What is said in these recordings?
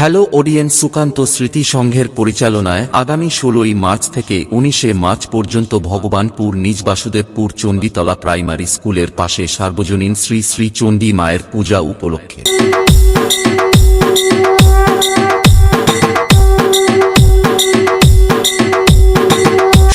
Hello audience, Sukanta স্মৃতি সংঘের পরিচালনায় আগামী 16ই মার্চ থেকে 19শে মার্চ পর্যন্ত ভগবানপুর নিজ বাসুদেবপুর চণ্ডীতলা প্রাইমারি স্কুলের পাশে সার্বজনীন শ্রী শ্রী চণ্ডী মায়ের পূজা উপলক্ষে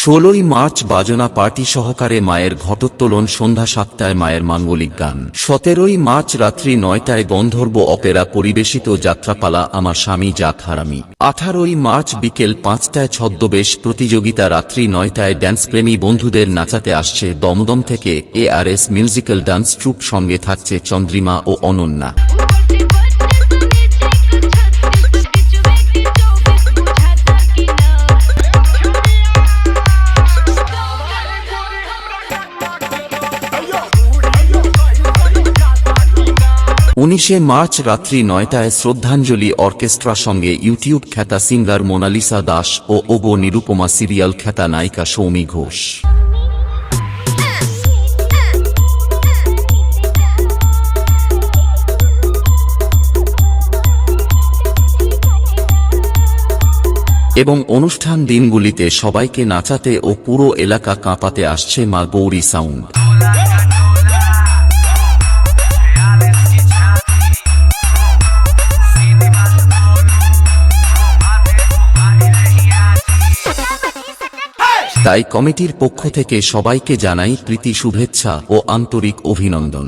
16ই মার্চ বাজনা পার্টি সহকারে মায়ের ঘটোত্তোলন, সন্ধ্যা 7টায় মায়ের মাঙ্গলিক গান। 17ই মার্চ রাত্রি 9টায় গন্ধর্ব অপেরা পরিবেশিত যাত্রাপালা আমার স্বামী জাত হারামি। 18ই মার্চ বিকেল 5টায় ছদ্মবেশ প্রতিযোগিতা। রাত্রি 9টায় ড্যান্সপ্রেমী বন্ধুদের নাচাতে আসছে দমদম থেকে ARS মিউজিক্যাল ডান্স ট্রুপ, সঙ্গে থাকছে চন্দ্রিমা ও অনন্যা। 19শে মার্চ রাত্রি 9টায় শ্রদ্ধাঞ্জলি অর্কেস্ট্রা, সঙ্গে ইউটিউব খ্যাতা সিঙ্গার মোনালিসা দাস ও ওগো নিরুপমা সিরিয়াল খ্যাতা নায়িকা সৌমি ঘোষ। এবং অনুষ্ঠান দিনগুলিতে সবাইকে নাচাতে ও পুরো এলাকা কাঁপাতে আসছে মা গৌরী সাউন্ড। তাই কমিটির পক্ষ থেকে সবাইকে জানাই প্রীতি শুভেচ্ছা ও আন্তরিক অভিনন্দন।